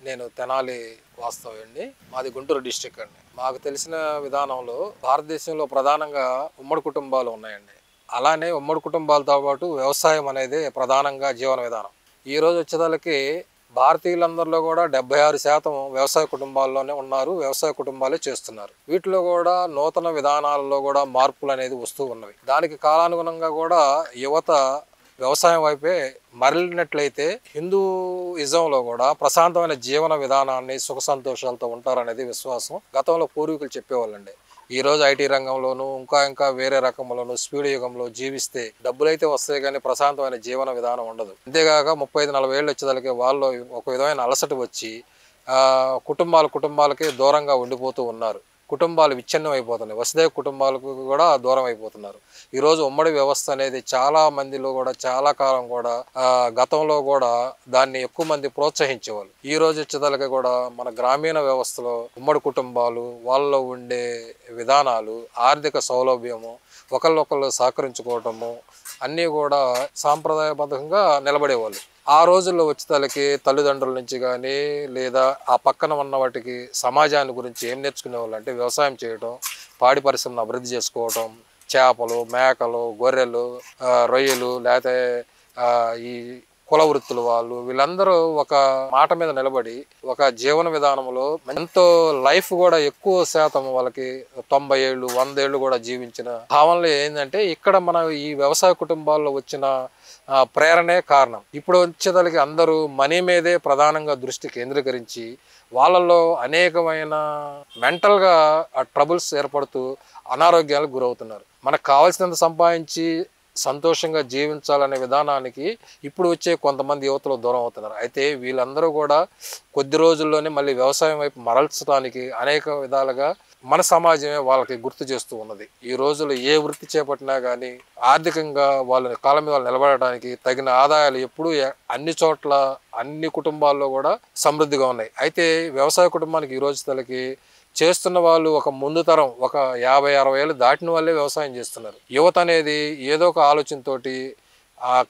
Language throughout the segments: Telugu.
నేను తెనాలి వాస్తవ్యండి. మాది గుంటూరు డిస్ట్రిక్ట్ అండి. మాకు తెలిసిన విధానంలో భారతదేశంలో ప్రధానంగా ఉమ్మడి కుటుంబాలు ఉన్నాయండి. అలానే ఉమ్మడి కుటుంబాలతో పాటు వ్యవసాయం అనేది ప్రధానంగా జీవన విధానం. ఈ రోజు వచ్చేదానికి భారతీయులందరిలో కూడా 76% వ్యవసాయ కుటుంబాల్లోనే ఉన్నారు. వ్యవసాయ కుటుంబాలే చేస్తున్నారు. వీటిలో కూడా నూతన విధానాలలో కూడా మార్పులు అనేది వస్తూ ఉన్నవి. దానికి కాలానుగుణంగా కూడా యువత వ్యవసాయం వైపే మరలినట్లయితే హిందూయిజంలో కూడా ప్రశాంతమైన జీవన విధానాన్ని సుఖ సంతోషాలతో ఉంటారనేది విశ్వాసం. గతంలో పూర్వీకులు చెప్పేవాళ్ళండి. ఈ రోజు ఐటీ రంగంలోనూ ఇంకా వేరే రకంలోనూ స్పీడ్ యుగంలో జీవిస్తే డబ్బులైతే వస్తాయి కానీ ప్రశాంతమైన జీవన విధానం ఉండదు. అంతేగాక 35-40 ఏళ్ళు వచ్చేదానికి వాళ్ళు ఒక విధమైన అలసట వచ్చి కుటుంబాలకి దూరంగా ఉండిపోతూ ఉన్నారు. కుటుంబాలు విచ్ఛిన్నం అయిపోతున్నాయి. వసుదైవ కుటుంబాలకు కూడా దూరం అయిపోతున్నారు. ఈరోజు ఉమ్మడి వ్యవస్థ అనేది చాలా మందిలో కూడా చాలా కాలం కూడా గతంలో కూడా దాన్ని ఎక్కువ మంది ప్రోత్సహించేవాళ్ళు. ఈ రోజు వచ్చేదానికి కూడా మన గ్రామీణ వ్యవస్థలో ఉమ్మడి కుటుంబాలు, వాళ్ళలో ఉండే విధానాలు, ఆర్థిక సౌలభ్యము, ఒకళ్ళొకళ్ళు సహకరించుకోవటము అన్నీ కూడా సాంప్రదాయబద్ధంగా నిలబడేవాళ్ళు. ఆ రోజుల్లో వచ్చేతలకి తల్లిదండ్రుల నుంచి కానీ లేదా ఆ పక్కన ఉన్న వాటికి సమాజాన్ని గురించి ఏం నేర్చుకునేవాళ్ళు అంటే వ్యవసాయం చేయటం, పాడి పరిశ్రమను అభివృద్ధి చేసుకోవటం, చేపలు, మేకలు, గొర్రెలు, రొయ్యలు, లేకపోతే ఈ కుల వృత్తులు వాళ్ళు వీళ్ళందరూ ఒక మాట మీద నిలబడి ఒక జీవన విధానంలో ఎంతో లైఫ్ కూడా ఎక్కువ శాతం వాళ్ళకి 90 ఏళ్ళు 100 ఏళ్ళు కూడా జీవించిన భావనలు ఏంటంటే ఇక్కడ మన ఈ వ్యవసాయ కుటుంబాల్లో వచ్చిన ప్రేరణే కారణం. ఇప్పుడు వచ్చేదానికి అందరూ మనీ మీదే ప్రధానంగా దృష్టి కేంద్రీకరించి వాళ్ళల్లో అనేకమైన మెంటల్గా ట్రబుల్స్ ఏర్పడుతూ అనారోగ్యాలకు గురవుతున్నారు. మనకు కావాల్సినంత సంపాదించి సంతోషంగా జీవించాలనే విధానానికి ఇప్పుడు వచ్చే కొంతమంది యువతలు దూరం అవుతున్నారు. అయితే వీళ్ళందరూ కూడా కొద్ది రోజుల్లోనే మళ్ళీ వ్యవసాయం వైపు మరల్చడానికి అనేక విధాలుగా మన సమాజమే వాళ్ళకి గుర్తు చేస్తూ ఉన్నది. ఈ రోజులు ఏ వృత్తి చేపట్టినా కానీ ఆర్థికంగా వాళ్ళని కాళ్ళ మీద నిలబడటానికి తగిన ఆదాయాలు ఎప్పుడూ అన్ని చోట్ల అన్ని కుటుంబాల్లో కూడా సమృద్ధిగా ఉన్నాయి. అయితే వ్యవసాయ కుటుంబానికి ఈ రోజు తలకి చేస్తున్న వాళ్ళు ఒక ముందు తరం ఒక 50-60 ఏళ్ళు దాటిన వాళ్ళే వ్యవసాయం చేస్తున్నారు. యువత అనేది ఏదో ఒక ఆలోచనతోటి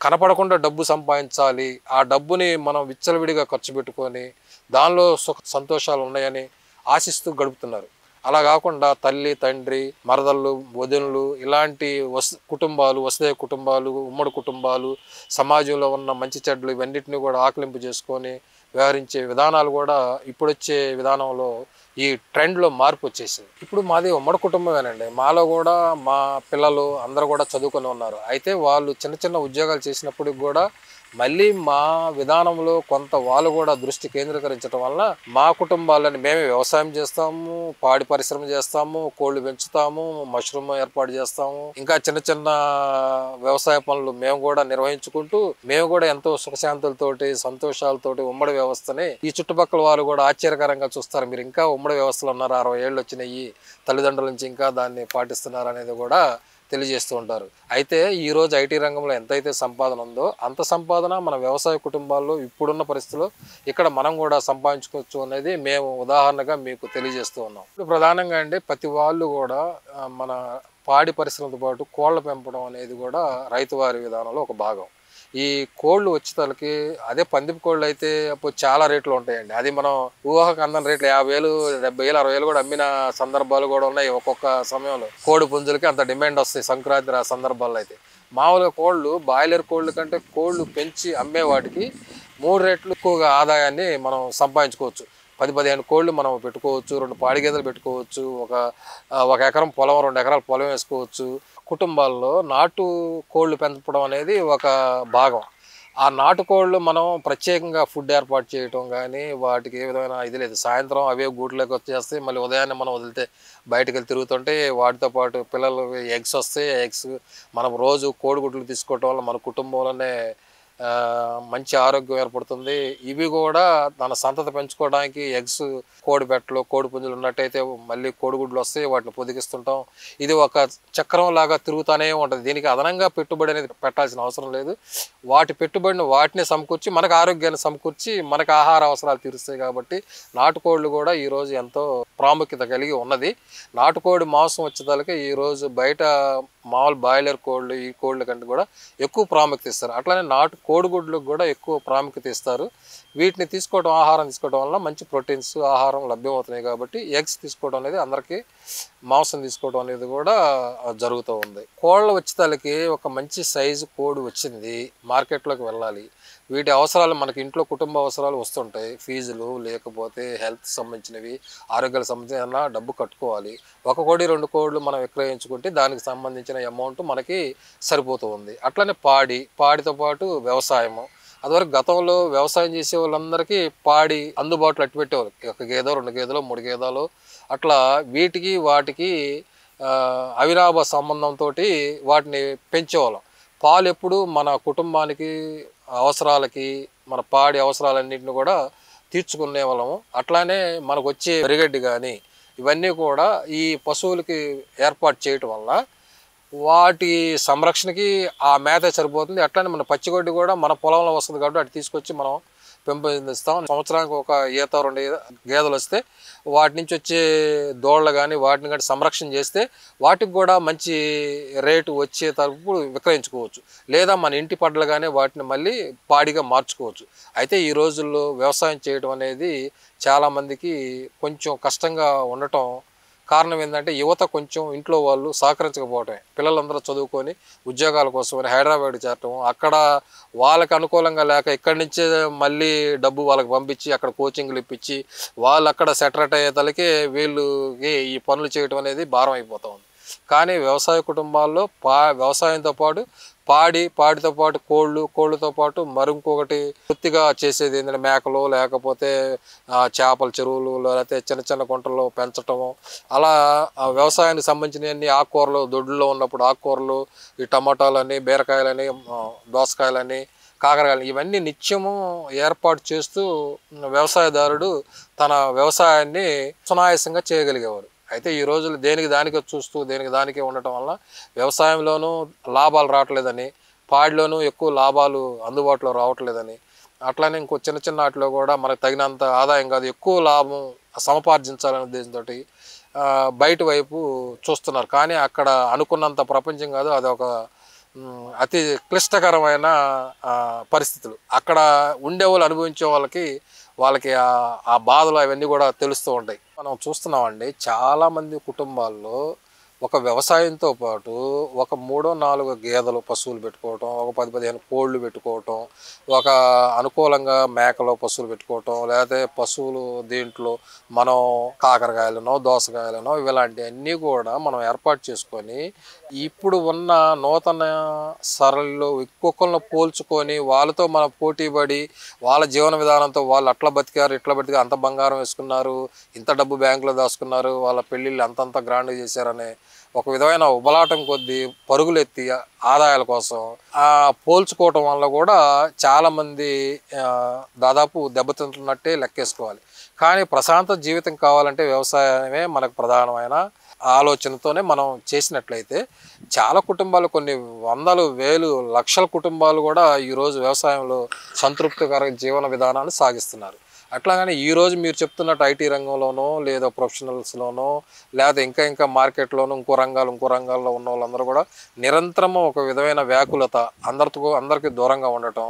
కనపడకుండా డబ్బు సంపాదించాలి, ఆ డబ్బుని మనం విచ్చలవిడిగా ఖర్చు పెట్టుకొని దానిలో సుఖ సంతోషాలు ఉన్నాయని ఆశిస్తూ గడుపుతున్నారు. అలా కాకుండా తల్లి, తండ్రి, మరదళ్ళు, వదినలు ఇలాంటి కుటుంబాలు, వసుదైవ కుటుంబాలు, ఉమ్మడి కుటుంబాలు, సమాజంలో ఉన్న మంచి చెడ్డలు ఇవన్నిటిని కూడా ఆకలింపు చేసుకొని వ్యవహరించే విధానాలు కూడా ఇప్పుడొచ్చే విధానంలో ఈ ట్రెండ్లో మార్పు వచ్చేసింది. ఇప్పుడు మాది ఉమ్మడి కుటుంబమేనండి. మాలో కూడా మా పిల్లలు అందరూ కూడా చదువుకొని ఉన్నారు. అయితే వాళ్ళు చిన్న ఉద్యోగాలు చేసినప్పటికి కూడా మళ్ళీ మా విధానంలో కొంత వాళ్ళు కూడా దృష్టి కేంద్రీకరించడం వల్ల మా కుటుంబాలని మేమే వ్యవసాయం చేస్తాము, పాడి పరిశ్రమ చేస్తాము, కోళ్ళు పెంచుతాము, మష్రూమ్ ఏర్పాటు చేస్తాము, ఇంకా చిన్న వ్యవసాయ పనులు మేము కూడా నిర్వహించుకుంటూ మేము కూడా ఎంతో సుఖశాంతులతోటి సంతోషాలతోటి ఉమ్మడి వ్యవస్థని ఈ చుట్టుపక్కల వాళ్ళు కూడా ఆశ్చర్యకరంగా చూస్తారు. మీరు ఇంకా ఉమ్మడి వ్యవస్థలో ఉన్నారు, 60 ఏళ్ళు వచ్చినాయి, తల్లిదండ్రుల నుంచి ఇంకా దాన్ని పాటిస్తున్నారు అనేది కూడా తెలియజేస్తూ ఉంటారు. అయితే ఈరోజు ఐటీ రంగంలో ఎంతైతే సంపాదన ఉందో అంత సంపాదన మన వ్యవసాయ కుటుంబాల్లో ఇప్పుడున్న పరిస్థితుల్లో ఇక్కడ మనం కూడా సంపాదించుకోవచ్చు అనేది మేము ఉదాహరణగా మీకు తెలియజేస్తూ ఉన్నాం. ఇప్పుడు ప్రధానంగా అండి ప్రతి వాళ్ళు కూడా మన పాడి పరిశ్రమతో పాటు కోళ్ళ పెంపడం అనేది కూడా రైతువారి విధానంలో ఒక భాగం. ఈ కోళ్ళు వచ్చేతలకి అదే పందిపు కోళ్ళు అయితే అప్పుడు చాలా రేట్లు ఉంటాయండి. అది మనం ఊహకు అందని రేట్లు 50,000, 70,000, 60,000 కూడా అమ్మిన సందర్భాలు కూడా ఉన్నాయి. ఒక్కొక్క సమయంలో కోడి పుంజులకి అంత డిమాండ్ వస్తాయి సంక్రాంతి సందర్భాల్లో. అయితే మామూలుగా కోళ్ళు బాయిలర్ కోళ్ళు కంటే కోళ్ళు పెంచి అమ్మే వాటికి 3 రెట్లు ఎక్కువగా ఆదాయాన్ని మనం సంపాదించుకోవచ్చు. 10-15 కోళ్ళు మనం పెట్టుకోవచ్చు, 2 పాడి గేదెలు పెట్టుకోవచ్చు, ఒక ఎకరం పొలం 2 ఎకరాల పొలం వేసుకోవచ్చు. కుటుంబాల్లో నాటు కోళ్ళు పెంచడం అనేది ఒక భాగం. ఆ నాటుకోళ్ళు మనం ప్రత్యేకంగా ఫుడ్ ఏర్పాటు చేయటం కానీ వాటికి ఏ విధమైన ఇది లేదు. సాయంత్రం అవే గూట్లోకి వచ్చేస్తే మళ్ళీ ఉదయాన్నే మనం వదిలితే బయటకు వెళ్ళి తిరుగుతుంటే వాటితో పాటు పిల్లలు ఎగ్స్ వస్తాయి. ఎగ్స్ మనం రోజు కోడిగుడ్లు తీసుకోవటం వల్ల మన కుటుంబంలోనే మంచి ఆరోగ్యం ఏర్పడుతుంది. ఇవి కూడా తన సంతతి పెంచుకోవడానికి ఎగ్స్, కోడి పెట్టలు, కోడి పుంజులు ఉన్నట్టయితే మళ్ళీ కోడిగుడ్లు వస్తాయి, వాటిని పొదిగిస్తుంటాం. ఇది ఒక చక్రం లాగా తిరుగుతూనే ఉంటుంది. దీనికి అదనంగా పెట్టుబడి అనేది పెట్టాల్సిన అవసరం లేదు. వాటి పెట్టుబడిని వాటిని సమకూర్చి మనకు ఆరోగ్యాన్ని సమకూర్చి మనకు ఆహార అవసరాలు తీరుస్తాయి. కాబట్టి నాటుకోళ్ళు కూడా ఈరోజు ఎంతో ప్రాముఖ్యత కలిగి ఉన్నది. నాటుకోడి మాంసం వచ్చేదానికి ఈరోజు బయట మామూలు బాయిలర్ కోళ్ళు ఈ కోళ్ళ కంటే కూడా ఎక్కువ ప్రాముఖ్యత ఇస్తారు. అట్లానే కోడిగుడ్లకు కూడా ఎక్కువ ప్రాముఖ్యత ఇస్తారు. వీటిని తీసుకోవడం, ఆహారం తీసుకోవడం వల్ల మంచి ప్రోటీన్స్ ఆహారం లభ్యమవుతున్నాయి కాబట్టి ఎగ్స్ తీసుకోవడం అనేది అందరికీ, మాంసం తీసుకోవడం అనేది కూడా జరుగుతూ ఉంది. కోళ్ళ వచ్చేతలకి ఒక మంచి సైజు కోడి వచ్చింది, మార్కెట్లోకి వెళ్ళాలి. వీటి అవసరాలు మనకి ఇంట్లో కుటుంబ అవసరాలు వస్తుంటాయి. ఫీజులు లేకపోతే హెల్త్ సంబంధించినవి, ఆరోగ్యాలకు సంబంధించిన డబ్బు కట్టుకోవాలి. ఒక కోడి 2 కోళ్ళు మనం విక్రయించుకుంటే దానికి సంబంధించిన అమౌంట్ మనకి సరిపోతూ ఉంది. అట్లనే పాడితో పాటు వ్యవసాయము. అదివరకు గతంలో వ్యవసాయం చేసే వాళ్ళందరికీ పాడి అందుబాటులో అట్టు పెట్టేవాళ్ళు. 1 గేదో 2 గేదెలో 3 గేదెలు అట్లా వీటికి వాటికి అవినాభ సంబంధంతో వాటిని పెంచేవాళ్ళం. పాలు ఎప్పుడు మన కుటుంబానికి అవసరాలకి, మన పాడి అవసరాలన్నింటిని కూడా తీర్చుకునే వాళ్ళము. అట్లానే మనకు వచ్చే వరిగడ్డి కానీ ఇవన్నీ కూడా ఈ పశువులకి ఏర్పాటు చేయటం వల్ల వాటి సంరక్షణకి ఆ మేత సరిపోతుంది. అట్లనే మన పచ్చిగడ్డి కూడా మన పొలంలో వస్తుంది కాబట్టి అటు తీసుకొచ్చి మనం పెంపొందిస్తాం. సంవత్సరానికి ఒక ఈత 2 గేదెలు వస్తే వాటి నుంచి వచ్చే దోళ్ళ కానీ వాటిని కానీ సంరక్షణ చేస్తే వాటికి కూడా మంచి రేటు వచ్చే తరపు విక్రయించుకోవచ్చు. లేదా మన ఇంటి పడ్డలు కానీ వాటిని మళ్ళీ పాడిగా మార్చుకోవచ్చు. అయితే ఈ రోజుల్లో వ్యవసాయం చేయడం అనేది చాలామందికి కొంచెం కష్టంగా ఉండటం కారణం ఏంటంటే యువత కొంచెం ఇంట్లో వాళ్ళు సహకరించకపోవటమే. పిల్లలందరూ చదువుకొని ఉద్యోగాల కోసమని హైదరాబాద్ చేరటం, అక్కడ వాళ్ళకి అనుకూలంగా లేక ఇక్కడి నుంచే మళ్ళీ డబ్బు వాళ్ళకి పంపించి అక్కడ కోచింగ్లు ఇప్పించి వాళ్ళు అక్కడ సెటరేట్ అయ్యేతలకే వీళ్ళకి ఈ పనులు చేయడం అనేది భారం అయిపోతూ ఉంది. కానీ వ్యవసాయ కుటుంబాల్లో వ్యవసాయంతో పాటు పాడితో పాటు కోళ్ళతో పాటు మరింకొకటి వృత్తిగా చేసేది ఏంటంటే మేకలు, లేకపోతే చేపల చెరువులు, లేకపోతే చిన్న కుంటల్లో పెంచటము. అలా వ్యవసాయానికి సంబంధించిన ఆకుకూరలు, దొడ్లలో ఉన్నప్పుడు ఆకుకూరలు, ఈ టమాటాలని, బీరకాయలని, దోసకాయలని, కాకరకాయలు ఇవన్నీ నిత్యము ఏర్పాటు చేస్తూ వ్యవసాయదారుడు తన వ్యవసాయాన్ని సునాయాసంగా చేయగలిగేవారు. అయితే ఈ రోజులు దేనికి దానికే చూస్తూ దేనికి దానికే ఉండటం వల్ల వ్యవసాయంలోనూ లాభాలు రావట్లేదని, పాడిలోనూ ఎక్కువ లాభాలు అందుబాటులో రావట్లేదని, అట్లానే ఇంకో చిన్న వాటిలో కూడా మనకు తగినంత ఆదాయం కాదు, ఎక్కువ లాభం సముపార్జించాలనే ఉద్దేశంతో బయట వైపు చూస్తున్నారు. కానీ అక్కడ అనుకున్నంత ప్రపంచం కాదు, అదొక అతి క్లిష్టకరమైన పరిస్థితులు. అక్కడ ఉండేవాళ్ళు అనుభవించే వాళ్ళకి ఆ బాధలు అవన్నీ కూడా తెలుస్తూ ఉంటాయి. మనం చూస్తున్నామండి చాలామంది కుటుంబాల్లో ఒక వ్యవసాయంతో పాటు ఒక 3-4 గేదెలు పశువులు పెట్టుకోవటం, ఒక 10-15 కోళ్ళు పెట్టుకోవటం, ఒక అనుకూలంగా మేకలు పశువులు పెట్టుకోవటం, లేకపోతే పశువులు దీంట్లో మనం కాకరకాయలనో దోసకాయలనో ఇలాంటివన్నీ కూడా మనం ఏర్పాటు చేసుకొని ఇప్పుడు ఉన్న నూతన సరళిలో ఒక్కొక్కరిని పోల్చుకొని వాళ్ళతో మనం పోటీపడి వాళ్ళ జీవన విధానంతో వాళ్ళు అట్లా బతికారు ఇట్లా బతికారు, అంత బంగారం వేసుకున్నారు, ఇంత డబ్బు బ్యాంకులో దాచుకున్నారు, వాళ్ళ పెళ్ళిళ్ళు అంతంత గ్రాండ్గా చేశారనే ఒక విధమైన ఉబలాటం కొద్దీ పరుగులెత్తి ఆదాయాల కోసం పోల్చుకోవటం వల్ల కూడా చాలామంది దాదాపు దెబ్బతింటున్నట్టే లెక్కేసుకోవాలి. కానీ ప్రశాంత జీవితం కావాలంటే వ్యవసాయమే మనకు ప్రధానమైన ఆలోచనతోనే మనం చేసినట్లయితే చాలా కుటుంబాలు, కొన్ని వందలు, వేలు, లక్షల కుటుంబాలు కూడా ఈరోజు వ్యవసాయంలో సంతృప్తికర జీవన విధానాన్ని సాగిస్తున్నారు. అట్లాగని ఈరోజు మీరు చెప్తున్నట్టు ఐటీ రంగంలోనో లేదా ప్రొఫెషనల్స్లోనో లేదా ఇంకా మార్కెట్లోనో ఇంకో రంగాల్లో ఉన్న వాళ్ళందరూ కూడా నిరంతరము ఒక విధమైన వ్యాకులత, అందరికీ దూరంగా ఉండటం,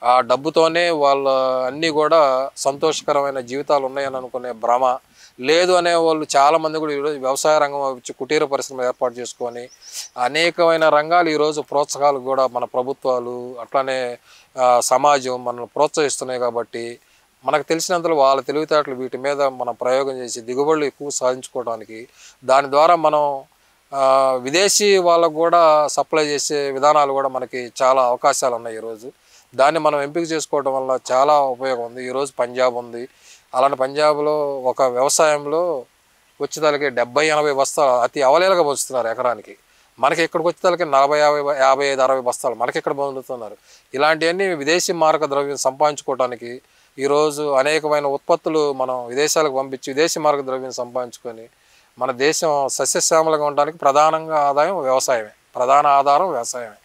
ఆ డబ్బుతోనే వాళ్ళ అన్నీ కూడా సంతోషకరమైన జీవితాలు ఉన్నాయని అనుకునే భ్రమ లేదు అనే వాళ్ళు చాలామంది కూడా ఈరోజు వ్యవసాయ రంగం వచ్చి కుటీర పరిశ్రమలు ఏర్పాటు చేసుకొని అనేకమైన రంగాలు ఈరోజు ప్రోత్సాహాలు కూడా మన ప్రభుత్వాలు అట్లానే సమాజం మనల్ని ప్రోత్సహిస్తున్నాయి. కాబట్టి మనకు తెలిసినంతలో వాళ్ళ తెలివితేటలు వీటి మీద మనం ప్రయోగం చేసి దిగుబడులు ఎక్కువ సాధించుకోవడానికి, దాని ద్వారా మనం విదేశీ వాళ్ళకు కూడా సప్లై చేసే విధానాలు కూడా మనకి చాలా అవకాశాలు ఉన్నాయి. ఈరోజు దాన్ని మనం ఎంపిక చేసుకోవడం వల్ల చాలా ఉపయోగం ఉంది. ఈరోజు పంజాబ్ ఉంది, అలాంటి పంజాబ్లో ఒక వ్యవసాయంలో వచ్చేదానికి 70-80 బస్తాలు అతి అవలేలుగా పంచుతున్నారు ఎకరానికి. మనకి ఇక్కడికి వచ్చేదానికి 40-50-55-60 బస్తాలు మనకి ఇక్కడ పొందుతున్నారు. ఇలాంటివన్నీ విదేశీ మారక ద్రవ్యం సంపాదించుకోవడానికి ఈరోజు అనేకమైన ఉత్పత్తులు మనం విదేశాలకు పంపించి విదేశీ మార్గ ద్రవ్యం సంపాదించుకొని మన దేశం సస్యశ్యామలంగా ఉండడానికి ప్రధానంగా ప్రధాన ఆధారం వ్యవసాయమే.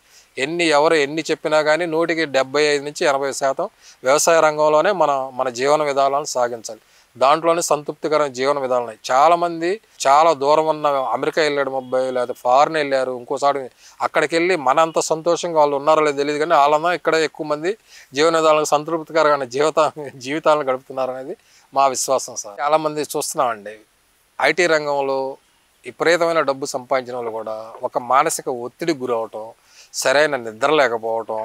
ఎవరు ఎన్ని చెప్పినా కానీ 100కి 75-80% వ్యవసాయ రంగంలోనే మన జీవన విధానాలను సాగించాలి. దాంట్లోనే సంతృప్తికరమైన జీవన విధానాలు ఉన్నాయి. చాలామంది చాలా దూరం ఉన్న అమెరికా వెళ్ళాడు అబ్బాయి, లేదా ఫారెన్ వెళ్ళారు, ఇంకోసారి అక్కడికి వెళ్ళి మనంత సంతోషంగా వాళ్ళు ఉన్నారో లేదో తెలియదు, కానీ వాళ్ళన్నా ఇక్కడ ఎక్కువ మంది జీవన విధానాలకు సంతృప్తికరమైన జీవితాలను గడుపుతున్నారు అనేది మా విశ్వాసం సార్. చాలామంది చూస్తున్నామండి ఐటీ రంగంలో విపరీతమైన డబ్బు సంపాదించిన వాళ్ళు కూడా ఒక మానసిక ఒత్తిడికి గురవటం, సరైన నిద్ర లేకపోవటం,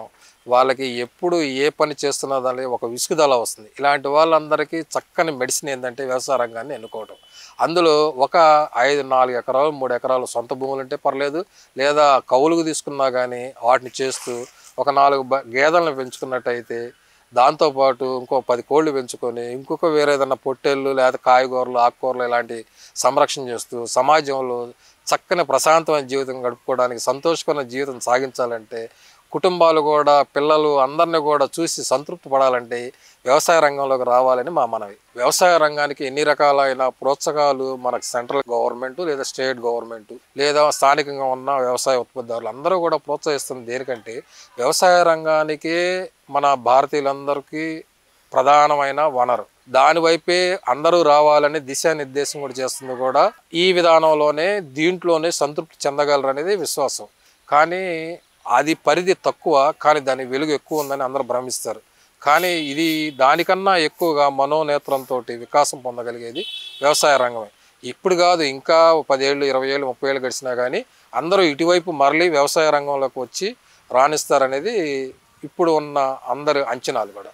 వాళ్ళకి ఎప్పుడు ఏ పని చేస్తున్నా దాని ఒక విసుగుదల వస్తుంది. ఇలాంటి వాళ్ళందరికీ చక్కని మెడిసిన్ ఏంటంటే వ్యవసాయ రంగాన్ని ఎన్నుకోవటం. అందులో ఒక 4 ఎకరాలు 3 ఎకరాలు సొంత భూములు ఉంటే పర్లేదు, లేదా కౌలుకు తీసుకున్నా కానీ వాటిని చేస్తూ ఒక 4 గేదెలను పెంచుకున్నట్టయితే, దాంతోపాటు ఇంకో 10 కోళ్ళు పెంచుకొని ఇంకొక వేరే ఏదైనా పొట్టేళ్ళు లేదా కాయగూరలు ఆకుకూరలు ఇలాంటి సంరక్షణ చేస్తూ సమాజంలో చక్కని ప్రశాంతమైన జీవితం గడుపుకోవడానికి, సంతోషకరమైన జీవితం సాగించాలంటే, కుటుంబాలు కూడా పిల్లలు అందరినీ కూడా చూసి సంతృప్తి పడాలంటే వ్యవసాయ రంగంలోకి రావాలని మా మనవి. వ్యవసాయ రంగానికి ఎన్ని రకాలైన ప్రోత్సాహాలు మనకు సెంట్రల్ గవర్నమెంట్ లేదా స్టేట్ గవర్నమెంట్ లేదా స్థానికంగా ఉన్న వ్యవసాయ ఉత్పత్తిదారులు అందరూ కూడా ప్రోత్సహిస్తుంది. దేనికంటే వ్యవసాయ రంగానికి మన భారతీయులందరికీ ప్రధానమైన వనరు. దానివైపే అందరూ రావాలని దిశానిర్దేశం కూడా చేస్తుంది. కూడా ఈ విధానంలోనే దీంట్లోనే సంతృప్తి చెందగలరు అనేది విశ్వాసం. కానీ అది పరిధి తక్కువ, కానీ దాని వెలుగు ఎక్కువ ఉందని అందరూ భ్రమిస్తారు. కానీ ఇది దానికన్నా ఎక్కువగా మనోనేత్రంతో వికాసం పొందగలిగేది వ్యవసాయ రంగమే. ఇప్పుడు కాదు, ఇంకా 10 ఏళ్ళు 20 ఏళ్ళు 30 ఏళ్ళు గడిచినా కానీ అందరూ ఇటువైపు మరలి వ్యవసాయ రంగంలోకి వచ్చి రాణిస్తారనేది ఇప్పుడు ఉన్న అందరి అంచనాలు కూడా.